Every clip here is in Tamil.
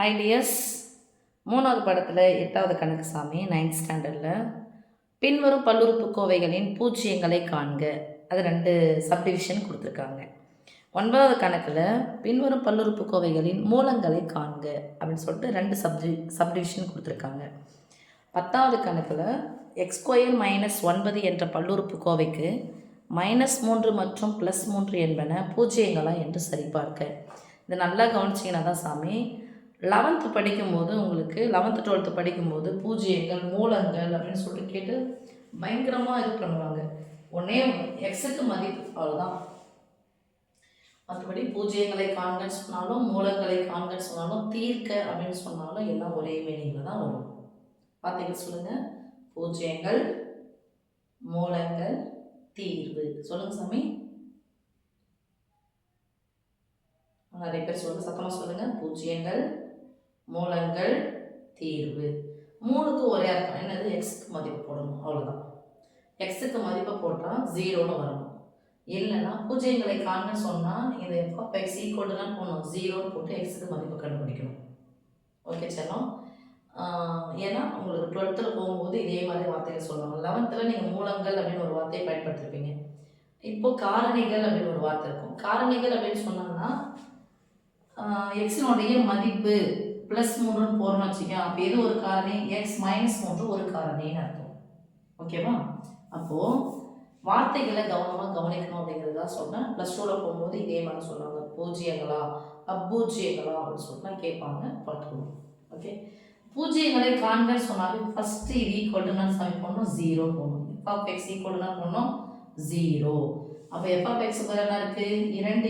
ஹாய் டியர்ஸ், 3வது படத்தில் 8வது கணக்கு சாமி 9th ஸ்டாண்டர்டில் பின்வரும் பல்லுறுப்புக்கோவைகளின் பூஜ்ஜியங்களை காண்க. அது 2 சப்டிவிஷன் கொடுத்துருக்காங்க. 9வது கணக்கில் பின்வரும் பல்லுறுப்புக்கோவைகளின் மூலங்களை காண்க அப்படின்னு சொல்லிட்டு 2 சப்டிவிஷன் கொடுத்துருக்காங்க. 10வது கணக்கில் x² - 9 என்ற பல்லுறுப்புக்கோவைக்கு -3 மற்றும் +3 என்பன பூஜ்ஜியங்களா என்று சரிபார்க்க. இது நல்லா கவனிச்சிங்கன்னா தான் சாமி 11th படிக்கும்போது உங்களுக்கு 11th 12th படிக்கும்போது பூஜ்ஜியங்கள் மூலங்கள் அப்படின்னு சொல்லிட்டு கேட்டு பயங்கரமாக இது பண்ணுவாங்க. ஒன்றே எக்ஸுக்கு மதிப்பு, அவ்வளோதான். மற்றபடி பூஜ்ஜியங்களை காண்கன்னு சொன்னாலும் மூலங்களை காண்கன்னு சொன்னாலும் தீர்க்க அப்படின்னு சொன்னாலும் எல்லாம் ஒரே மீனிங்கில் தான் வரும். பார்த்தீங்க சொல்லுங்கள், பூஜ்ஜியங்கள் மூலங்கள் தீர்வு. சொல்லுங்கள் சாமி, நிறைய பேர் சொல்லுங்கள், சத்தமாக சொல்லுங்கள். பூஜ்ஜியங்கள் மூலங்கள் தீர்வு. 3க்கு ஒரே அர்த்தம், என்னது? எக்ஸுக்கு மதிப்பு போடணும், அவ்வளோதான். எக்ஸுக்கு மதிப்பை போட்டால் 0ன்னு வரணும். இல்லைன்னா பூஜ்ஜியங்களை காண்கன்னு சொன்னால் இந்த f(x) ஈக்குவல்டுலாம் போடணும், 0ன்னு போட்டு எக்ஸுக்கு மதிப்பு கண்டுபிடிக்கணும். ஓகே செல்லம். ஏன்னா உங்களுக்கு 12th போகும்போது இதே மாதிரி வார்த்தைகள் சொல்லுவாங்க. 11th நீங்கள் மூலங்கள் அப்படின்னு ஒரு வார்த்தையை பயன்படுத்திருப்பீங்க. இப்போ காரணிகள் அப்படின்னு ஒரு வார்த்தை இருக்கும். காரணிகள் அப்படின்னு சொன்னாங்கன்னா எக்ஸினுடைய மதிப்பு +3ன்னு போகிறோம்னு வச்சுக்கோங்க. அப்போ எது ஒரு காரணி? x - 3 ஒரு காரணின்னு அர்த்தம். ஓகேவா? அப்போது வார்த்தைகளை கவனமாக கவனிக்கணும் அப்படிங்கிறதா சொன்னேன். +2ல் போகும்போது இதே மாதிரி சொல்லுவாங்க, பூஜ்ஜியங்களா அப்பூஜ்ஜியங்களா அப்படின்னு சொல்லிட்டு கேட்பாங்க, பார்த்துக்கணும். ஓகே, பூஜ்ஜியங்களை காண்கன்னு சொன்னாலும் ஃபஸ்ட்டு இது ஈக்குவல்டுன்னு சாமி போடணும், 0 போடணும். f(x) ஈக்குவல்டுனா போடணும் 0. அப்போ f(x) என்ன இருக்குது? 2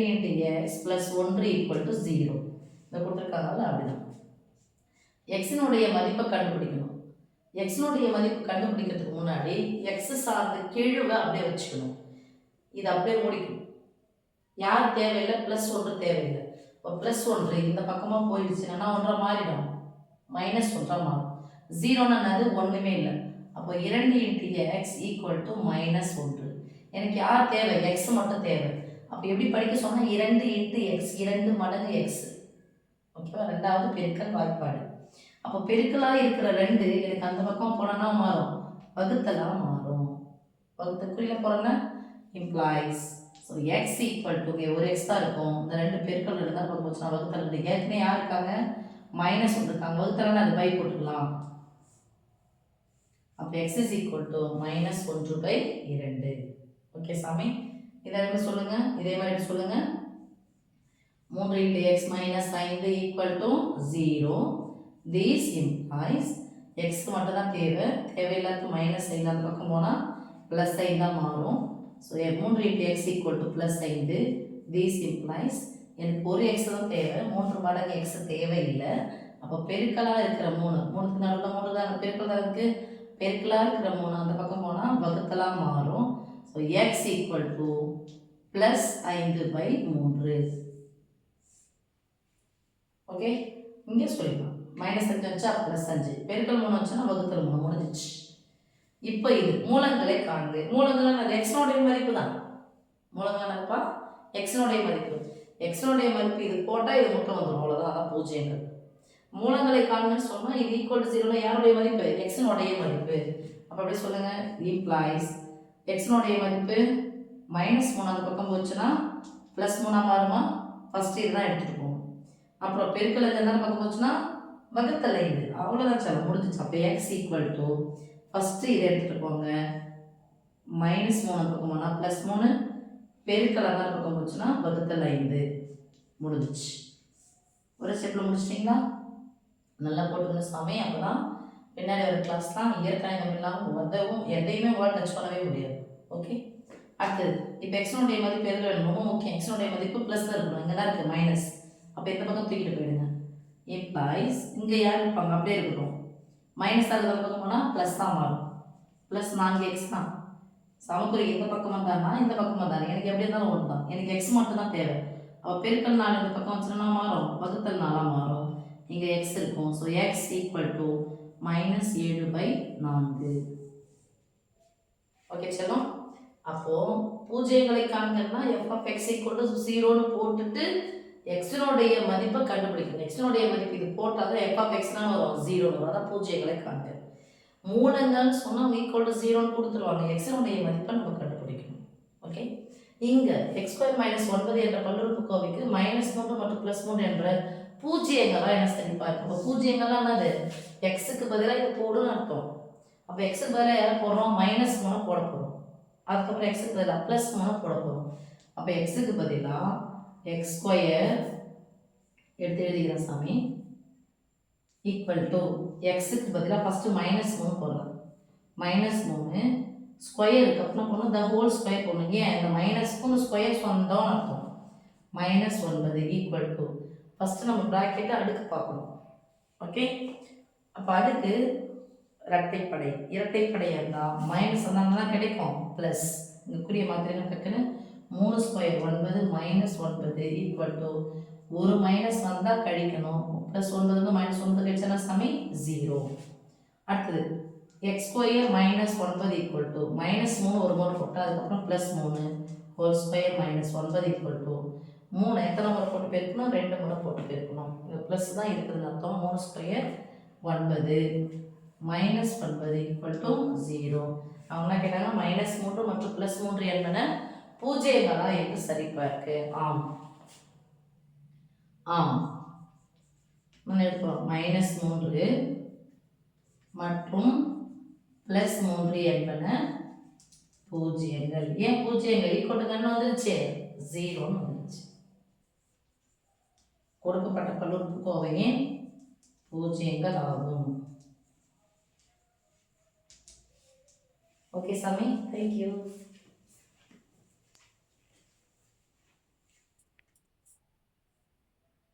× x + 1 = 0. இதை கொடுத்துருக்காங்கல்ல, அப்படிதான். எக்ஸினுடைய மதிப்பை கண்டுபிடிக்கணும். எக்ஸினுடைய மதிப்பு கண்டுபிடிக்கிறதுக்கு முன்னாடி எக்ஸ் சார்ந்த கெழுவை அப்படியே வச்சுக்கணும். இது அப்படியே முடிக்கணும். யார் தேவையில்லை? +1 தேவையில்லை. இப்போ +1 இந்த பக்கமாக போயிடுச்சுன்னா 1 மாறிடும், -1 மாறும். 0ன்னா அது ஒன்றுமே இல்லை. அப்போ 2 × x = -1. எனக்கு யார் தேவை? எக்ஸ் மட்டும் தேவை. அப்போ எப்படி படிக்க சொன்னால் 2 × x, 2 மடங்கு எக்ஸ். ஓகேவா? 2வது பெருக்கல் வாய்ப்பாடு. அப்போ பெருக்கலாக இருக்கிற 2 எனக்கு அந்த பக்கம் போனோன்னா மாறும், வகுத்தலாக மாறும். வகுத்தக்குறியில போகிறோன்னா இம்ப்ளாய்ஸ். ஸோ x = ஒரு எக்ஸ் தான் இருக்கும். இந்த 2 பெருக்கல் 2 தான் பக்கம் போச்சுன்னா வகுத்தல் 2. ஏற்கனவே யார் இருக்காங்க? -1 இருக்காங்க. வகுத்தலன்னா அது பை போட்டுக்கலாம். அப்போ x = -1/2. ஓகே சாமி, இதை எப்படி சொல்லுங்கள்? இதே மாதிரி சொல்லுங்கள். 3 × x - 5 = 0. This implies x மட்டும் தான் தேவையில்லாத மைனஸ் சைன் அந்த பக்கம் போனால் ப்ளஸ் சைன் தான் மாறும். So 3 × x = +5. This implies எனக்கு ஒரு எக்ஸ் தான் தேவை, 3 மடங்கு எக்ஸ் தேவையில்லை. அப்போ பெருக்கலாக இருக்கிற 3க்கு நடுவில் 3 தான் பெருக்கல் தான் இருக்குது. பெருக்கலாக இருக்கிற 3 அந்த பக்கம் போனால் வகுத்தலாக மாறும். So x = +5/3. ஓகே, இங்கே சொல்லிக்கலாம். -5 வச்சா +5, பெருக்கல் 3 வச்சோன்னா வகுத்தல் 3 முடிஞ்சிச்சு. இப்போ இது மூலங்களை காண்க. மூலங்கள் அது எக்ஸினுடைய மதிப்பு தான். மூலங்கள் என்னப்பா? எக்ஸினுடைய மதிப்பு. எக்ஸினுடைய மதிப்பு இது போட்டால் இது மட்டும் வந்துடும், அவ்வளோதான். அதான் பூஜ்ஜியங்கள். மூலங்களை காண்கன்னு சொன்னால் இது =0னா யாருடைய மதிப்பு? எக்ஸினுடைய மதிப்பு. அப்போ அப்படியே சொல்லுங்கள், இம்ப்ளாய்ஸ் எக்ஸினுடைய மதிப்பு -3 அந்த பக்கம் போச்சுன்னா +3 மாறுமா? ஃபஸ்ட்டு இதுதான் எடுத்துகிட்டு போகணும். அப்புறம் பெருக்கல் 5 அந்த பக்கம் போச்சுன்னா வகுத்தல் 5, அவ்வளோதான் சார், முடிஞ்சிச்சு. அப்போ x = ஃபஸ்ட்டு இதை எடுத்துகிட்டு போங்க, -3 அந்த பக்கம் போனால் +3, பெருக்கல் அந்த பக்கம் போச்சுன்னா வகுத்தல் 5, முடிஞ்சிச்சு. ஒரு ஸ்டெப்பில் முடிச்சிட்டிங்களா? நல்லா போட்டுக்கணும் சாமி. அப்போ தான் பின்னாடி ஒரு கிளாஸ்லாம் இயற்கணிதம் இல்லாமல் உதவும், எதையுமே உங்களால் டச் பண்ணவே முடியாது. ஓகே, அடுத்தது இப்போ எக்ஸினுடைய மதிப்பு எதில் வேணும்? ரொம்ப முக்கியம். எக்ஸினுடைய மதிப்பு +தான் இருக்கணும். இங்கே தான் இருக்குது மைனஸ். அப்போ இந்த பக்கம் தூக்கிட்டு போயிடுங்க. இம்ப்ளாய்ஸ் இங்கே யார் இருப்பாங்க? அப்படியே இருக்கட்டும். -6 அந்த பக்கம் போனால் ப்ளஸ் தான் மாறும். +4x தான். சமக்குறி இந்த பக்கம் வந்தான்னா இந்த பக்கம் வந்தாங்க, எனக்கு எப்படி இருந்தாலும் ஒன்று தான். எனக்கு எக்ஸ் மட்டும் தான் தேவை. அப்போ பெருக்கல் 4 இந்த பக்கம் வச்சுன்னா மாறும், வகுத்தல் 4 மாறும். இங்கே எக்ஸ் இருக்கும். So x = -7/4. ஓகே செல்லம். அப்போது பூஜ்ஜியங்களை காண்கன்னா f(x) = 0ன்னு போட்டுட்டு எக்ஸினுடைய மதிப்பை கண்டுபிடிக்கணும். எக்ஸினுடைய மதிப்பு இது போட்டால் தான் எஃப் ஆஃப் எக்ஸ்னால் வரும் 0 வரும். அதான் பூஜ்ஜியங்களை காண்க. மூலங்கள்னு சொன்னால் ஈக்குவல் டு 0ன்னு கொடுத்துருவாங்க. எக்ஸினுடைய மதிப்பை நம்ம கண்டுபிடிக்கணும். ஓகே, இங்கே எக்ஸ் ஸ்கொயர் மைனஸ் 9 என்ற பல்லுறுப்புக்கோவைக்கு -3 மற்றும் +3 என்ற பூஜ்ஜியங்களாக என்ன சரி பார்க்கணும். இப்போ பூஜ்ஜியங்கள்லாம் என்னது, எக்ஸுக்கு பதிலாக இது போடுன்னு அர்த்தம். அப்போ எக்ஸுக்கு பதிலாக யாரை போடுறோம், -3 போட போகிறோம். அதுக்கப்புறம் எக்ஸுக்கு பதிலாக +3 போட போகிறோம். அப்போ எக்ஸுக்கு பதிலாக எக்ஸ் ஸ்கொயர் எடுத்து எழுதிக்கிறேன் சாமி, ஈக்குவல் டு எக்ஸுக்கு பதிலாக ஃபஸ்ட்டு -3 போடலாம். -3 ஸ்கொயருக்கு அப்புறம் போடணும், த ஹோல் ஸ்கொயர் போடணும். ஏன் இந்த மைனஸ்க்கு ஸ்கொயர் சொந்தம்னு அர்த்தம். -9 ஈக்குவல் டு ஃபஸ்ட்டு நம்ம ப்ராக்கெட்டை அடுக்கு பார்க்கணும். ஓகே, அப்போ அடுக்கு இரட்டைப்படை, இரட்டைப்படையாக இருந்தால் மைனஸ் வந்தாங்கன்னா கிடைக்கும், ப்ளஸ் இந்த குறிய மாத்திரைங்க டக்குன்னு 3 ஸ்கொயர் 9 -9 ஈக்குவல் டு ஒரு மைனஸ் வந்தால் கழிக்கணும், +9 -9 கழிச்சனா சாமி 0. அடுத்தது எக்ஸ் ஸ்கொயர் -9 ஈக்குவல் டு -3 ஒரு முறை போட்டால் அதுக்கப்புறம் +3 ஹோல் ஸ்கொயர் -9 ஈக்குவல் டு 3 எத்தனை முறை போட்டு பெருக்கணும், 2 முறை போட்டு பெருக்கணும். இது ப்ளஸ் தான் இருக்குதுன்னு அர்த்தம். 3 ஸ்கொயர் 9 -9 ஈக்குவல் டு 0. அவங்க என்ன கேட்டாங்க, -3 மற்றும் +3 என்பன பூஜ்ஜியங்களா என்று சரிபார்க்க. ஆம் ஆம் எடுப்போம். -3 மற்றும் +3 என்பன பூஜ்ஜியங்கள். ஏன் பூஜ்ஜியங்கள், ஈக்குவல் டு வந்துருச்சு 0ன்னு வந்துருச்சு. கொடுக்கப்பட்ட பல்லுறுப்புக்கோவையின் பூஜ்ஜியங்கள் ஆகும். ஓகே சாமி, தேங்க்யூ.